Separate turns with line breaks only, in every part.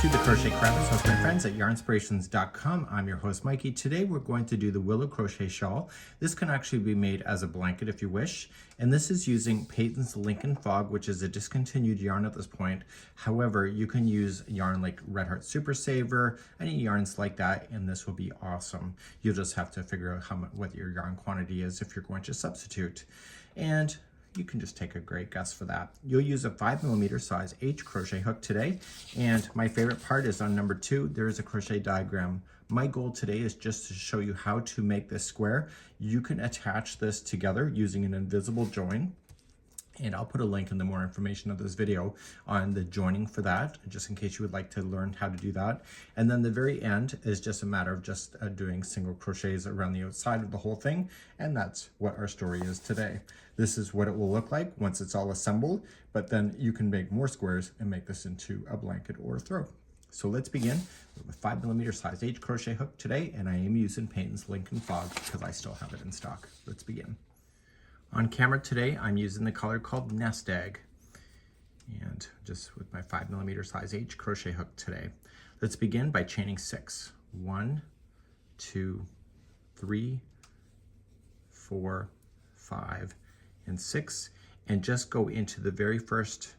to the Crochet Crevice with my friends at yarnspirations.com. I'm your host Mikey. Today we're going to do the Willow Crochet Shawl. This can actually be made as a blanket if you wish, and this is using Patons Lincoln Fog, which is a discontinued yarn at this point. However, you can use yarn like Red Heart Super Saver, any yarns like that, and this will be awesome. You'll just have to figure out what your yarn quantity is if you're going to substitute. And you can just take a great guess for that. You'll use a 5mm size H crochet hook today, and my favorite part is on number 2, there is a crochet diagram. My goal today is just to show you how to make this square. You can attach this together using an invisible join, and I'll put a link in the more information of this video on the joining for that, just in case you would like to learn how to do that. And then the very end is just a matter of just doing single crochets around the outside of the whole thing, and that's what our story is today. This is what it will look like once it's all assembled, but then you can make more squares and make this into a blanket or a throw. So let's begin with a 5mm size H crochet hook today, and I am using Patons Lincoln Fog because I still have it in stock. Let's begin. On camera today, I'm using the color called Nest Egg, and just with my 5mm size H crochet hook today. Let's begin by chaining 6. 1, 2, 3, 4, 5, and 6, and just go into the very first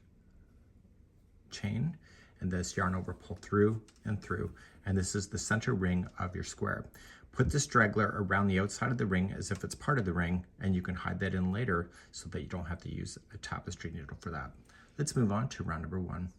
chain, and this yarn over, pull through and through, and this is the center ring of your square. Put the straggler around the outside of the ring as if it's part of the ring, and you can hide that in later so that you don't have to use a tapestry needle for that. Let's move on to round number 1.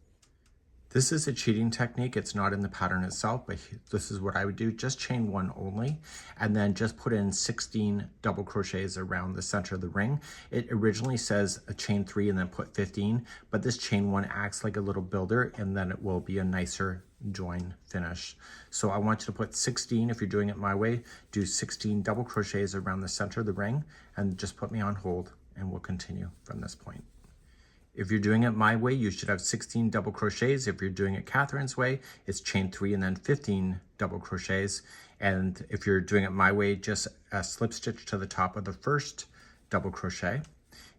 This is a cheating technique. It's not in the pattern itself, but this is what I would do. Just chain 1 only, and then just put in 16 double crochets around the center of the ring. It originally says a chain 3 and then put 15, but this chain 1 acts like a little builder, and then it will be a nicer join finish. So I want you to put 16. If you're doing it my way, do 16 double crochets around the center of the ring, and just put me on hold, and we'll continue from this point. If you're doing it my way, you should have 16 double crochets. If you're doing it Katherine's way, it's chain 3 and then 15 double crochets. And if you're doing it my way, just a slip stitch to the top of the first double crochet.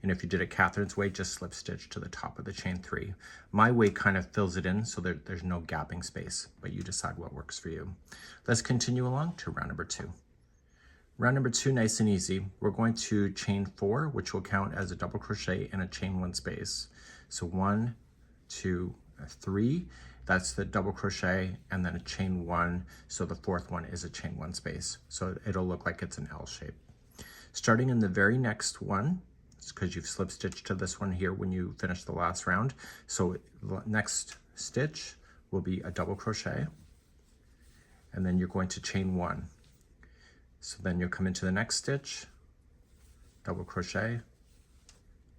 And if you did it Katherine's way, just slip stitch to the top of the chain 3. My way kind of fills it in so there's no gapping space, but you decide what works for you. Let's continue along to round number 2. Round number 2, nice and easy. We're going to chain 4, which will count as a double crochet in a chain 1 space. So 1, 2, 3, that's the double crochet, and then a chain 1. So the fourth one is a chain 1 space. So it'll look like it's an L shape. Starting in the very next one, it's because you've slip stitched to this one here when you finish the last round. So the next stitch will be a double crochet, and then you're going to chain 1. So then you'll come into the next stitch, double crochet,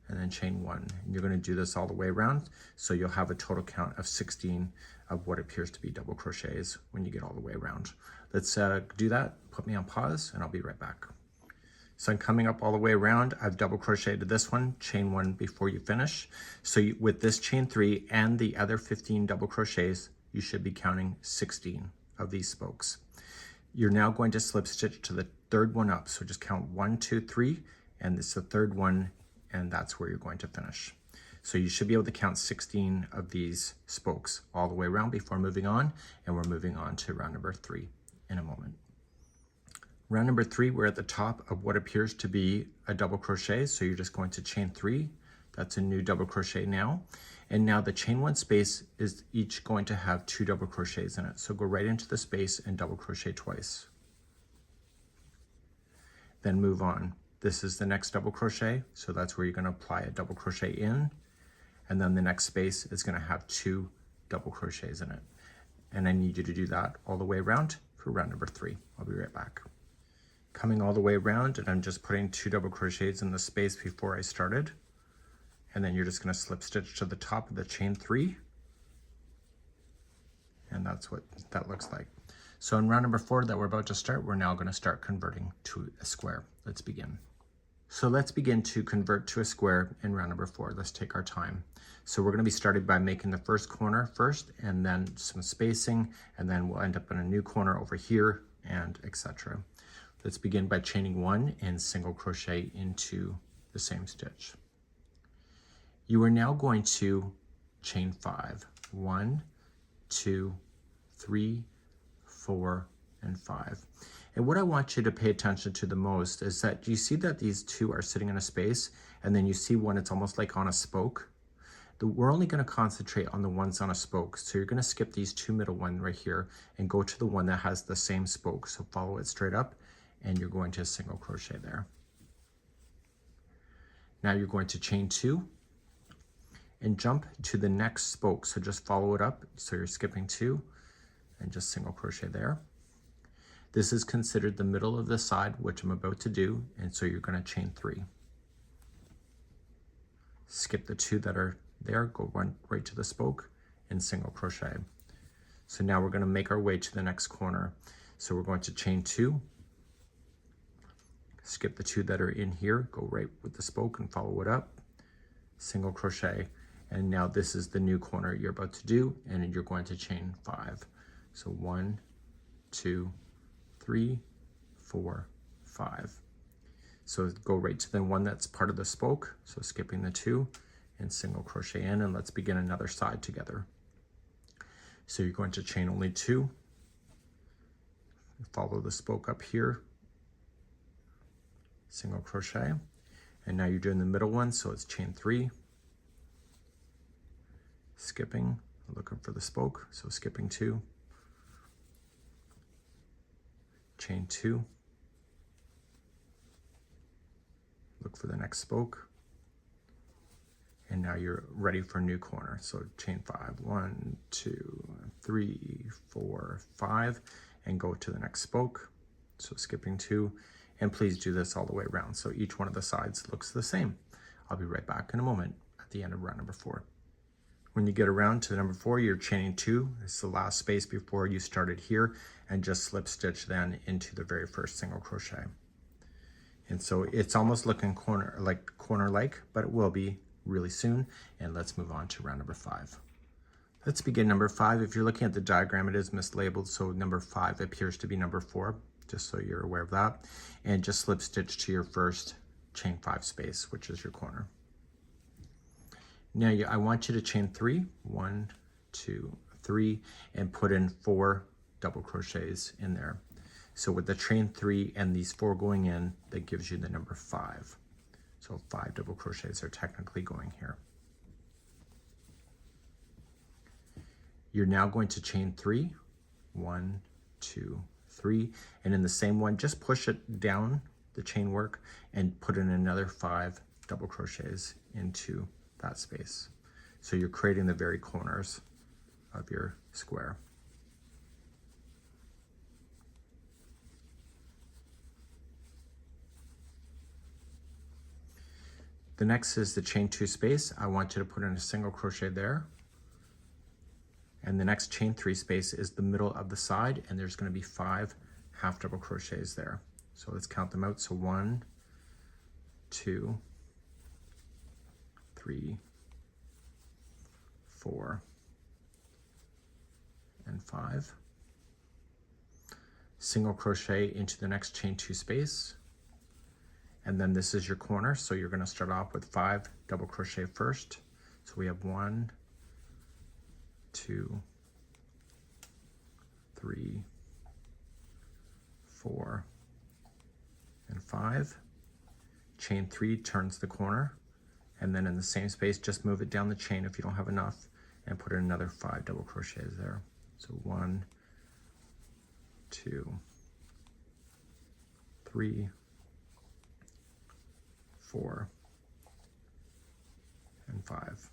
and then chain 1. And you're going to do this all the way around, so you'll have a total count of 16 of what appears to be double crochets when you get all the way around. Let's do that. Put me on pause, and I'll be right back. So I'm coming up all the way around. I've double crocheted this one, chain 1 before you finish. So with this chain 3 and the other 15 double crochets, you should be counting 16 of these spokes. You're now going to slip stitch to the third one up. So just count 1, 2, 3, and it's the third one, and that's where you're going to finish. So you should be able to count 16 of these spokes all the way around before moving on, and we're moving on to round number 3 in a moment. Round number 3, we're at the top of what appears to be a double crochet. So you're just going to chain 3. That's a new double crochet now. And now the chain 1 space is each going to have 2 double crochets in it. So go right into the space and double crochet twice. Then move on. This is the next double crochet. So that's where you're going to apply a double crochet in. And then the next space is going to have 2 double crochets in it. And I need you to do that all the way around for round number 3. I'll be right back. Coming all the way around, and I'm just putting 2 double crochets in the space before I started. And then you're just going to slip stitch to the top of the chain 3. And that's what that looks like. So in round number 4 that we're about to start, we're now going to start converting to a square. Let's begin. So let's begin to convert to a square in round number 4. Let's take our time. So we're going to be starting by making the first corner first, and then some spacing, and then we'll end up in a new corner over here, and etc. Let's begin by chaining 1 and single crochet into the same stitch. You are now going to chain 5. 1, 2, 3, 4, and 5. And what I want you to pay attention to the most is that you see that these two are sitting in a space, and then you see one, it's almost like on a spoke. We're only going to concentrate on the ones on a spoke. So you're going to skip these two middle ones right here and go to the one that has the same spoke. So follow it straight up, and you're going to single crochet there. Now you're going to chain 2 and jump to the next spoke. So just follow it up. So you're skipping 2 and just single crochet there. This is considered the middle of the side, which I'm about to do. And so you're going to chain 3. Skip the 2 that are there, go right to the spoke and single crochet. So now we're going to make our way to the next corner. So we're going to chain 2, skip the 2 that are in here, go right with the spoke and follow it up, single crochet. And now this is the new corner you're about to do, and you're going to chain 5. So 1, 2, 3, 4, 5. So go right to the one that's part of the spoke. So skipping the 2 and single crochet in, and let's begin another side together. So you're going to chain only 2, follow the spoke up here, single crochet, and now you're doing the middle one, so it's chain 3, skipping, looking for the spoke, so skipping 2, chain 2, look for the next spoke, and now you're ready for a new corner. So chain 5, 1, 2, 3, 4, 5, and go to the next spoke. So skipping 2, and please do this all the way around. So each one of the sides looks the same. I'll be right back in a moment at the end of round number 4. When you get around to number 4, you're chaining 2. It's the last space before you started here, and just slip stitch then into the very first single crochet. And so it's almost looking corner-like, but it will be really soon. And let's move on to round number 5. Let's begin number 5. If you're looking at the diagram, it is mislabeled, so number 5 appears to be number 4, just so you're aware of that. And just slip stitch to your first chain 5 space, which is your corner. Now I want you to chain 3, 1, 2, 3, and put in 4 double crochets in there. So with the chain 3 and these 4 going in, that gives you the number 5. So 5 double crochets are technically going here. You're now going to chain 3, 1, 2, 3, and in the same one, just push it down the chain work and put in another 5 double crochets into that space. So you're creating the very corners of your square. The next is the chain 2 space. I want you to put in a single crochet there. And the next chain 3 space is the middle of the side, and there's going to be 5 half double crochets there. So let's count them out. So 1, 2, 3, 4, and 5. Single crochet into the next chain 2 space. And then this is your corner, so you're going to start off with 5 double crochet first. So we have 1, 2, 3, 4, and 5. Chain 3 turns the corner, and then in the same space, just move it down the chain if you don't have enough, and put in another 5 double crochets there. So 1, 2, 3, 4, and 5.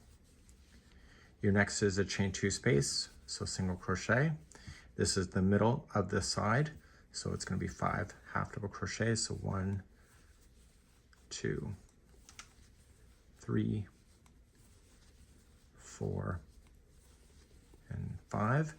Your next is a chain 2 space, so single crochet. This is the middle of the side, so it's going to be 5 half double crochets. So 1, 2, 3, 4, and 5.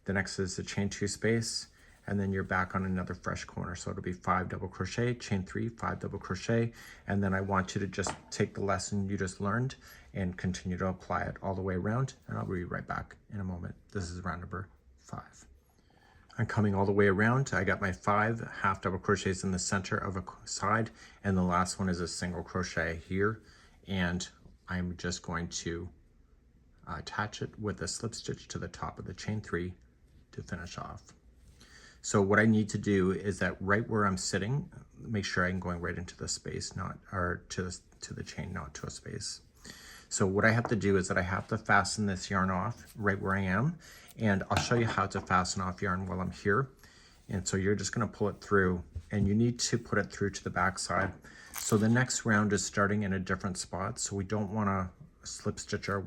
The next is the chain 2 space, and then you're back on another fresh corner. So it'll be 5 double crochet, chain 3, 5 double crochet, and then I want you to just take the lesson you just learned and continue to apply it all the way around, and I'll be right back in a moment. This is round number 5. I'm coming all the way around. I got my 5 half double crochets in the center of a side, and the last one is a single crochet here, and I'm just going to attach it with a slip stitch to the top of the chain 3 to finish off. So what I need to do is that right where I'm sitting, make sure I'm going right into the space, not or to the chain, not to a space. So what I have to do is that I have to fasten this yarn off right where I am, and I'll show you how to fasten off yarn while I'm here. And so you're just going to pull it through, and you need to put it through to the back side. So the next round is starting in a different spot, so we don't want to slip stitch our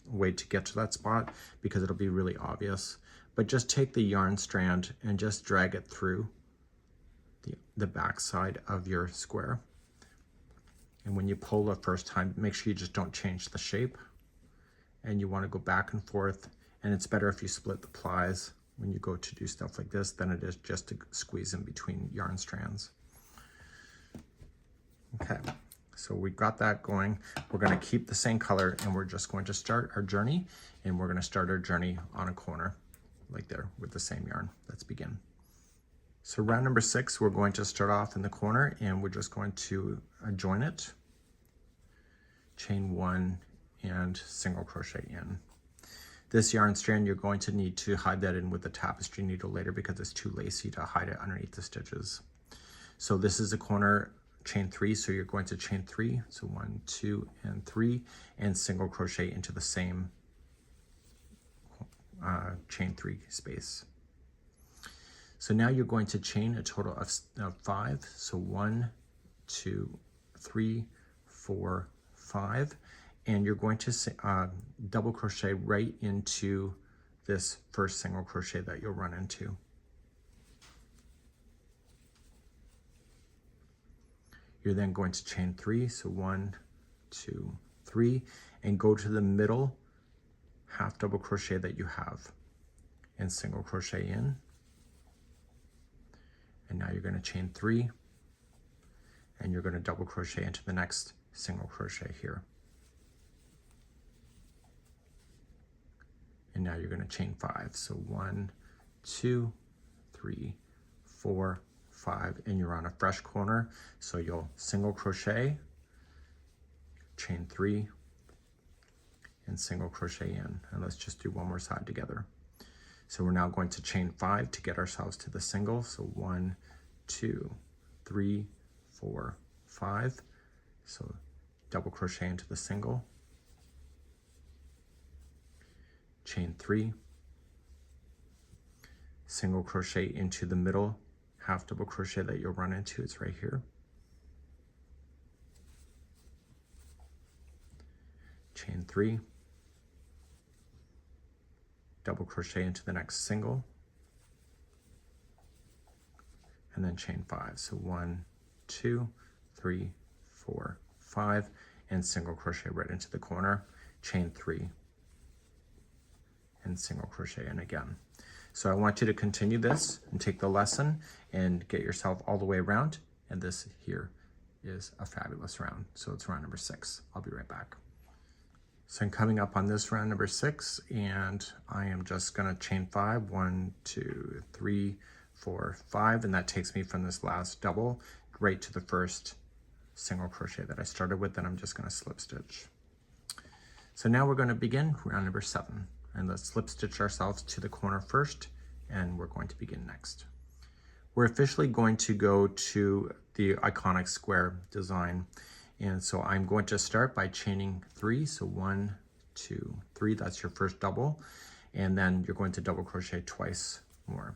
way to get to that spot because it'll be really obvious. But just take the yarn strand and just drag it through the back side of your square. And when you pull the first time, make sure you just don't change the shape. And you want to go back and forth, and it's better if you split the plies when you go to do stuff like this than it is just to squeeze in between yarn strands. Okay, so we got that going. We're going to keep the same color, and we're just going to start our journey, and we're going to start our journey on a corner like there with the same yarn. Let's begin. So round number 6, we're going to start off in the corner, and we're just going to join it, chain 1 and single crochet in. This yarn strand, you're going to need to hide that in with the tapestry needle later because it's too lacy to hide it underneath the stitches. So this is a corner, chain 3, so you're going to chain 3, so 1, 2, and 3, and single crochet into the same chain 3 space. So now you're going to chain a total of 5, so 1, 2, 3, 4, 5, and you're going to double crochet right into this first single crochet that you'll run into. You're then going to chain 3, so 1, 2, 3, and go to the middle half double crochet that you have and single crochet in. And now you're going to chain 3, and you're going to double crochet into the next single crochet here. And now you're going to chain 5. So 1, 2, 3, 4, 5, and you're on a fresh corner. So you'll single crochet, chain 3, and single crochet in. And let's just do one more side together. So we're now going to chain 5 to get ourselves to the single. So 1, 2, 3, 4, 5. So double crochet into the single, chain 3, single crochet into the middle half double crochet that you'll run into. It's right here. Chain 3, double crochet into the next single, and then chain 5. So 1, 2, 3, 4, 5, and single crochet right into the corner, chain 3, and single crochet in again. So I want you to continue this and take the lesson and get yourself all the way around. And this here is a fabulous round. So it's round number 6. I'll be right back. So I'm coming up on this round number 6, and I am just going to chain 5, 1, 2, 3, 4, 5, and that takes me from this last double right to the first single crochet that I started with. Then I'm just going to slip stitch. So now we're going to begin round number 7, and let's slip stitch ourselves to the corner first, and we're going to begin next. We're officially going to go to the iconic square design. And so I'm going to start by chaining 3. So 1, 2, 3, that's your first double. And then you're going to double crochet twice more.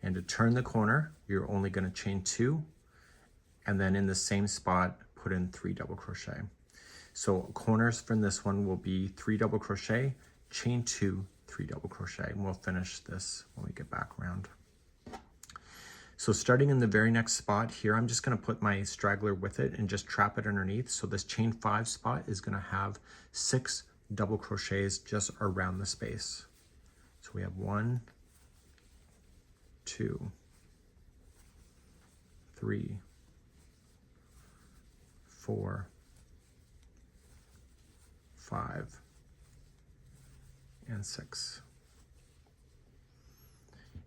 And to turn the corner, you're only going to chain 2. And then in the same spot, put in 3 double crochet. So corners from this one will be 3 double crochet, chain 2, 3 double crochet. And we'll finish this when we get back around. So starting in the very next spot here, I'm just going to put my straggler with it and just trap it underneath. So this chain 5 spot is going to have 6 double crochets just around the space. So we have 1, 2, 3, 4, 5, and 6.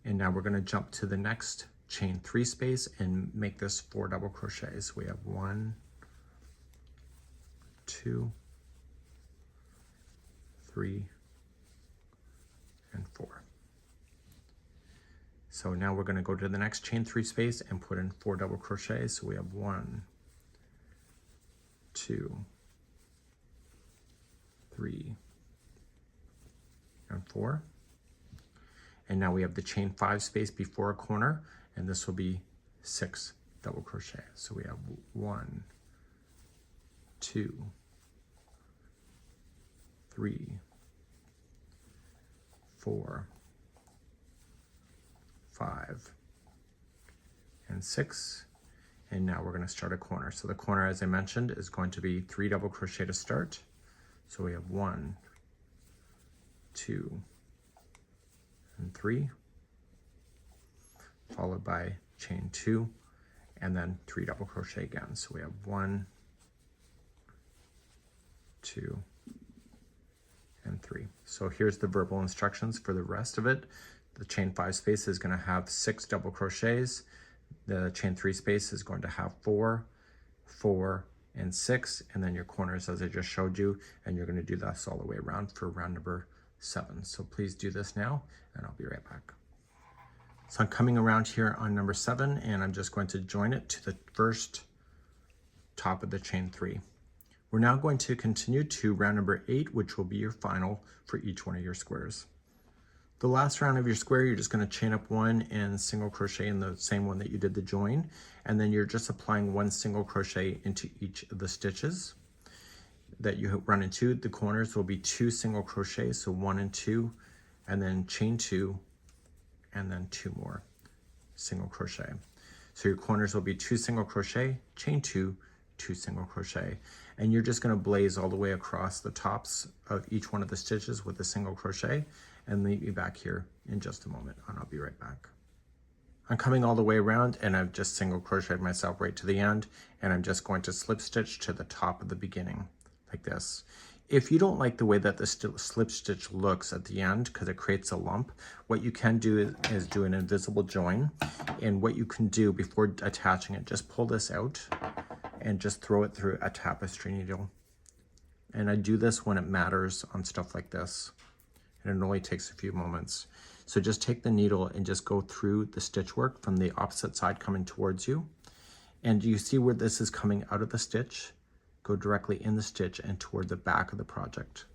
And now we're going to jump to the next chain 3 space and make this 4 double crochets. We have 1, 2, 3, and 4. So now we're going to go to the next chain 3 space and put in 4 double crochets. So we have 1, 2, 3, and 4. And now we have the chain 5 space before a corner, and this will be 6 double crochet. So we have 1, 2, 3, 4, 5, and 6. And now we're going to start a corner. So the corner, as I mentioned, is going to be 3 double crochet to start. So we have 1, 2, and 3, followed by chain 2, and then 3 double crochet again. So we have 1, 2, and 3. So here's the verbal instructions for the rest of it. The chain 5 space is going to have 6 double crochets. The chain 3 space is going to have 4, 4, and 6, and then your corners as I just showed you, and you're going to do this all the way around for round number 7. So please do this now, and I'll be right back. So I'm coming around here on number 7, and I'm just going to join it to the first top of the chain 3. We're now going to continue to round number 8, which will be your final for each one of your squares. The last round of your square, you're just going to chain up 1 and single crochet in the same one that you did the join, and then you're just applying 1 single crochet into each of the stitches that you run into. The corners will be 2 single crochets, so 1 and 2, and then chain 2, and then 2 more single crochet. So your corners will be 2 single crochet, chain 2, 2 single crochet, and you're just going to blaze all the way across the tops of each one of the stitches with a single crochet, and meet me back here in just a moment, and I'll be right back. I'm coming all the way around, and I've just single crocheted myself right to the end, and I'm just going to slip stitch to the top of the beginning like this. If you don't like the way that the slip stitch looks at the end because it creates a lump, what you can do is do an invisible join, and what you can do before attaching it, just pull this out and just throw it through a tapestry needle. And I do this when it matters on stuff like this, and it only takes a few moments. So just take the needle and just go through the stitch work from the opposite side coming towards you. And you see where this is coming out of the stitch? Go directly in the stitch and toward the back of the project.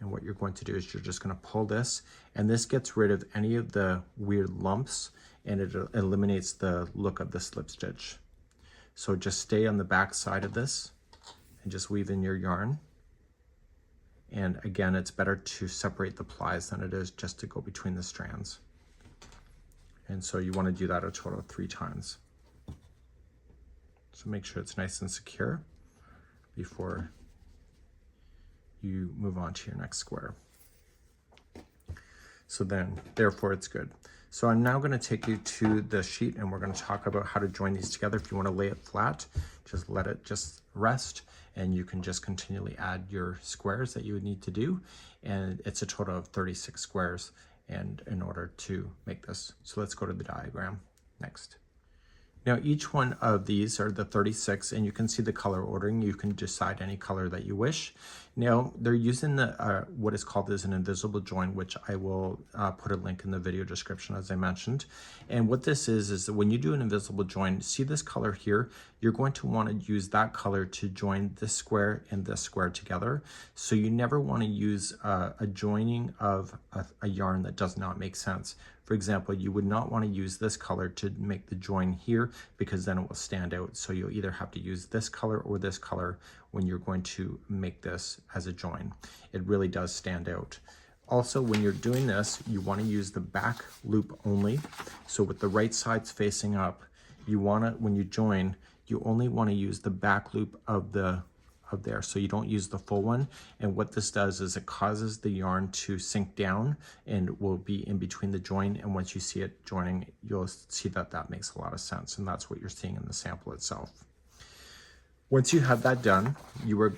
And what you're going to do is you're just going to pull this, and this gets rid of any of the weird lumps, and it eliminates the look of the slip stitch. So just stay on the back side of this and just weave in your yarn. And again, it's better to separate the plies than it is just to go between the strands. And so you want to do that a total of 3 times. So make sure it's nice and secure before you move on to your next square. So then, therefore it's good. So I'm now going to take you to the sheet, and we're going to talk about how to join these together. If you want to lay it flat, just let it just rest, and you can just continually add your squares that you would need to do. And it's a total of 36 squares and in order to make this. So let's go to the diagram next. Now each one of these are the 36, and you can see the color ordering. You can decide any color that you wish. Now they're using the what is called as an invisible join, which I will put a link in the video description as I mentioned. And what this is that when you do an invisible join, see this color here, you're going to want to use that color to join this square and this square together. So you never want to use a joining of a yarn that does not make sense. For example, you would not want to use this color to make the join here because then it will stand out. So you'll either have to use this color or this color when you're going to make this as a join. It really does stand out. Also, when you're doing this, you want to use the back loop only. So with the right sides facing up, you want to, when you join, you only want to use the back loop of there, so you don't use the full one. And what this does is it causes the yarn to sink down and will be in between the join, and once you see it joining, you'll see that that makes a lot of sense, and that's what you're seeing in the sample itself. Once you have that done, you are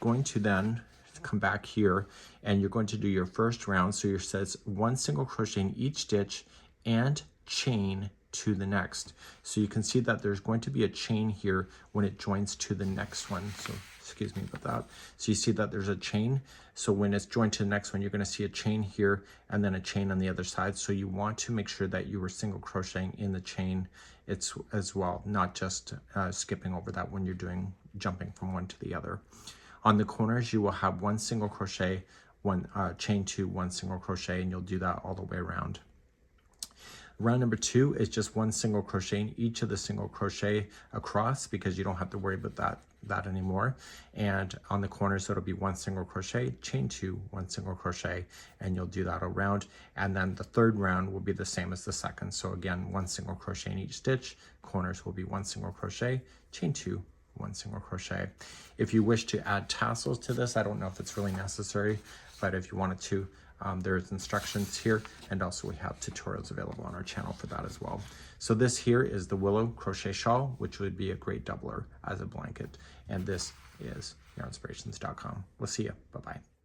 going to then come back here, and you're going to do your first round. So your says 1 single crochet in each stitch and chain to the next. So you can see that there's going to be a chain here when it joins to the next one. So excuse me about that. So you see that there's a chain. So when it's joined to the next one, you're going to see a chain here and then a chain on the other side. So you want to make sure that you were single crocheting in the chain as well, not just skipping over that when you're doing jumping from one to the other. On the corners, you will have one single crochet, one chain two, one single crochet, and you'll do that all the way around. Round number 2 is just one single crochet in each of the single crochet across, because you don't have to worry about that anymore. And on the corners, it'll be one single crochet, chain two, one single crochet, and you'll do that around. And then the third round will be the same as the second. So again, one single crochet in each stitch, corners will be one single crochet, chain two, one single crochet. If you wish to add tassels to this, I don't know if it's really necessary, but if you wanted to, there's instructions here, and also we have tutorials available on our channel for that as well. So this here is the Willow Crochet Shawl, which would be a great doubler as a blanket. And this is yarnspirations.com. We'll see you. Bye-bye.